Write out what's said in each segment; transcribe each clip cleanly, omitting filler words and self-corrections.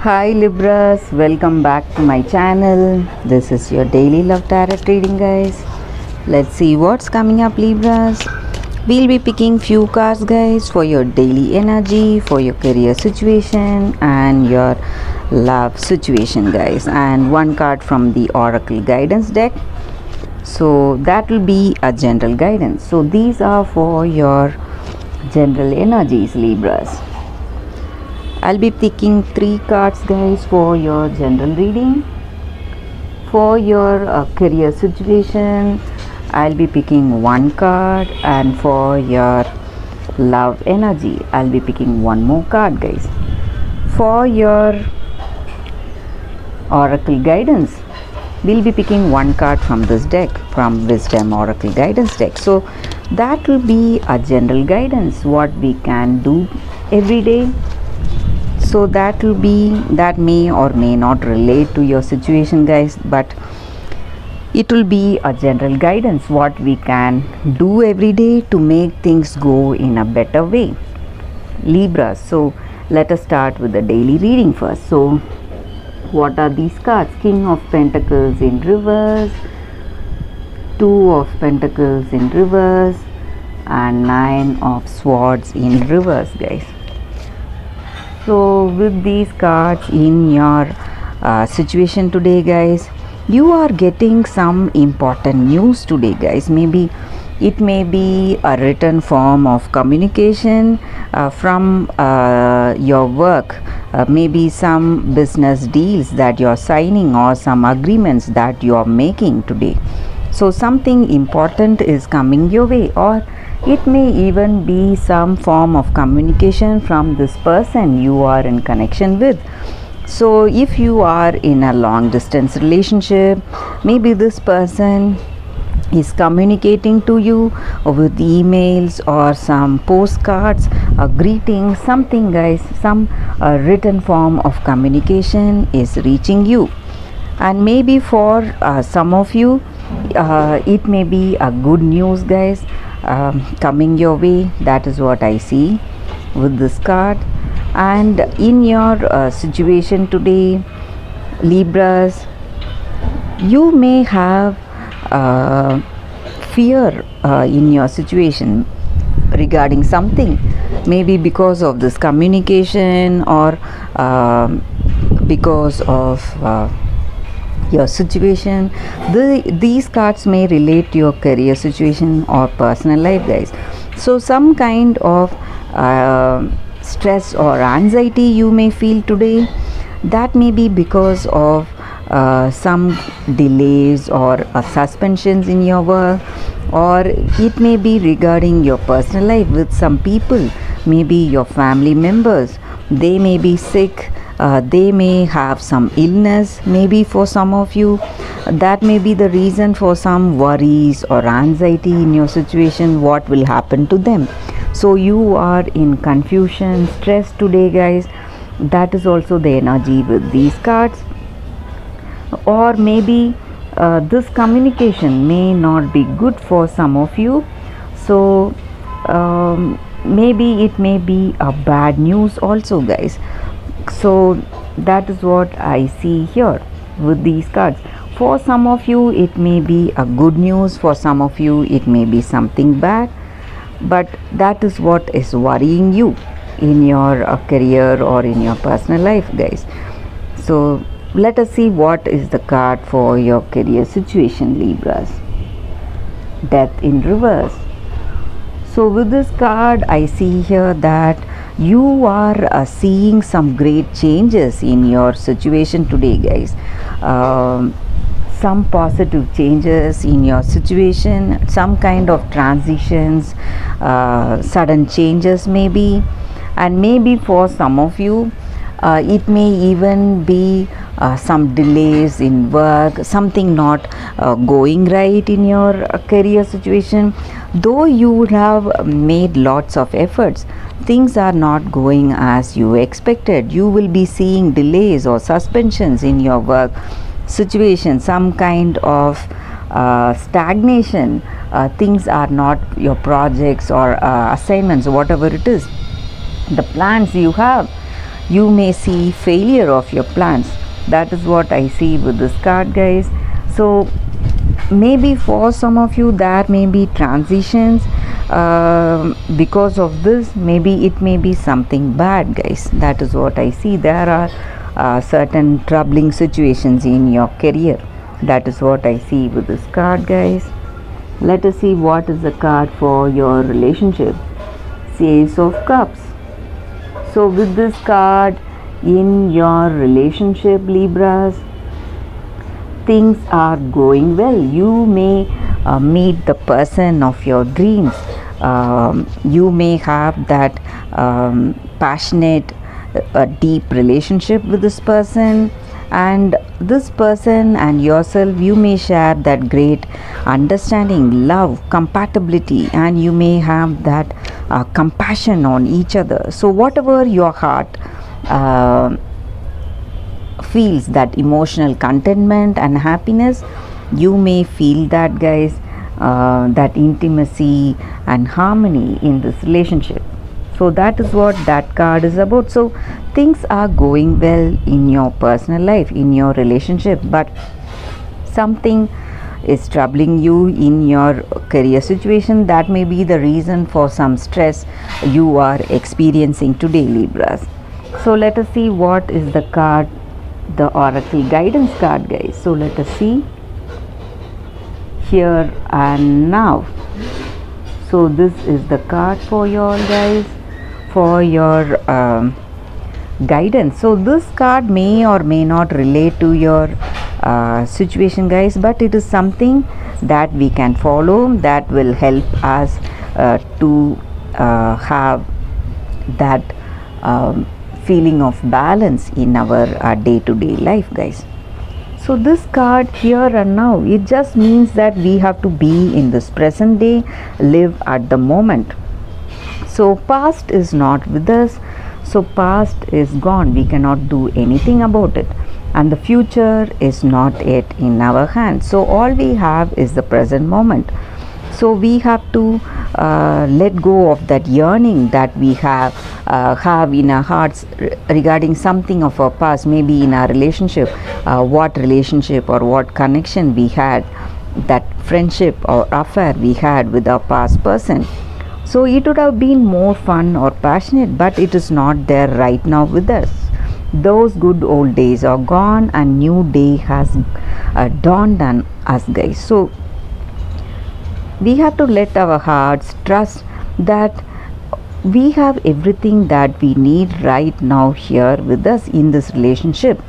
Hi Libras, welcome back to my channel. This is your daily love tarot reading, guys. Let's see what's coming up, Libras. We'll be picking few cards, guys, for your daily energy, for your career situation and your love situation, guys, and one card from the Oracle guidance deck. So that will be a general guidance. So these are for your general energies, Libras. I'll be picking 3 cards, guys, for your general reading. For your career situation, I'll be picking 1 card, and for your love energy, I'll be picking 1 more card, guys. For your Oracle guidance, we'll be picking 1 card from this deck, from Wisdom Oracle guidance deck. So that will be a general guidance, what we can do every day. So that may or may not relate to your situation, guys, but it will be a general guidance, what we can do every day to make things go in a better way, Libra. So let us start with the daily reading first. So what are these cards? King of Pentacles in reverse, 2 of Pentacles in reverse, and 9 of Swords in reverse, guys. So with these cards in your situation today, guys, you are getting some important news today, guys. Maybe it may be a written form of communication from your work, maybe some business deals that you're signing or some agreements that you're making today. So something important is coming your way, or it may even be some form of communication from this person you are in connection with. So if you are in a long distance relationship, maybe this person is communicating to you with emails or some postcards, greetings, something, guys. Some written form of communication is reaching you, and maybe for some of you it may be a good news, guys, coming your way. That is what I see with this card. And in your situation today, Libras, you may have fear in your situation regarding something, maybe because of this communication, or because of your situation. These cards may relate to your career situation or personal life, guys. So some kind of stress or anxiety you may feel today, that may be because of some delays or suspensions in your work, or it may be regarding your personal life with some people, maybe your family members. They may be sick, they may have some illness, maybe for some of you that may be the reason for some worries or anxiety in your situation, what will happen to them. So you are in confusion, stress today, guys. That is also the energy with these cards. Or maybe this communication may not be good for some of you. So maybe it may be a bad news also, guys. So that is what I see here with these cards. For some of you it may be a good news, for some of you it may be something bad, but that is what is worrying you in your career or in your personal life, guys. So let us see what is the card for your career situation, Libras. Death in reverse. So with this card I see here that you are seeing some great changes in your situation today, guys. Some positive changes in your situation, some kind of transitions, sudden changes maybe. And maybe for some of you it may even be some delays in work, something not going right in your career situation. Though you would have made lots of efforts, things are not going as you expected. You will be seeing delays or suspensions in your work situation, some kind of stagnation. Things are not, your projects or assignments, whatever it is, the plans you have, You may see failure of your plans. That is what I see with this card, guys. So maybe for some of you there may be transitions because of this. Maybe it may be something bad, guys. That is what I see. There are certain troubling situations in your career. That is what I see with this card, guys. Let us see what is the card for your relationship. Ace of Cups. So with this card, in your relationship, Libras, things are going well. You may meet the person of your dreams. You may have that passionate, deep relationship with this person, and this person and yourself, you may share that great understanding, love, compatibility, and you may have that compassion on each other. So whatever your heart feels, that emotional contentment and happiness, you may feel that, guys, that intimacy and harmony in this relationship. So that is what that card is about. So things are going well in your personal life, in your relationship, but something is troubling you in your career situation. That may be the reason for some stress you are experiencing today, Libras. So let us see what is the card, the Oracle guidance card, guys. So let us see here and now. So this is the card for you all, guys, for your guidance. So this card may or may not relate to your situation, guys, but it is something that we can follow, that will help us to have that feeling of balance in our day-to-day life, guys. So this card here and now, it just means that we have to be in this present day, live at the moment. So past is not with us. So past is gone. We cannot do anything about it. And the future is not yet in our hands. So all we have is the present moment. So we have to let go of that yearning that we have in our hearts regarding something of our past, maybe in our relationship, what relationship or what connection we had, that friendship or affair we had with our past person. So it would have been more fun or passionate, but it is not there right now with us. Those good old days are gone and new day has dawned on us, guys. So we have to let our hearts trust that we have everything that we need right now here with us in this relationship.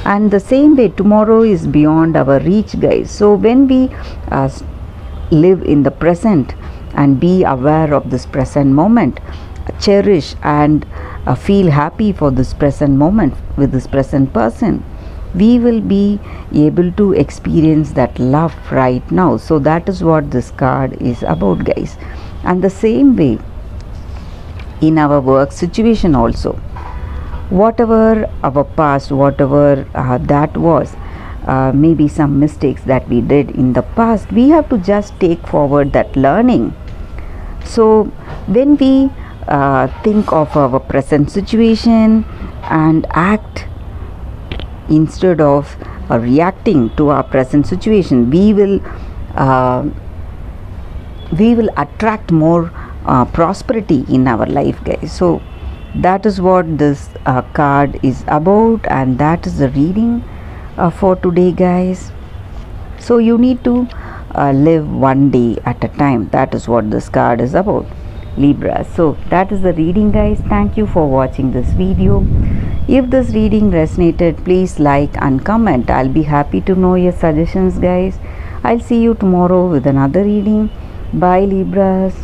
And the same way, tomorrow is beyond our reach, guys. So when we live in the present and be aware of this present moment, cherish and feel happy for this present moment with this present person, we will be able to experience that love right now. So that is what this card is about, guys. And the same way in our work situation also, whatever our past, whatever that was, maybe some mistakes that we did in the past, we have to just take forward that learning. So when we think of our present situation and act instead of reacting to our present situation, we will attract more prosperity in our life, guys. So that is what this card is about, and that is the reading for today, guys. So you need to live one day at a time. That is what this card is about, Libra. So that is the reading, guys. Thank you for watching this video. If this reading resonated, please like and comment. I'll be happy to know your suggestions, guys. I'll see you tomorrow with another reading. Bye, Libras.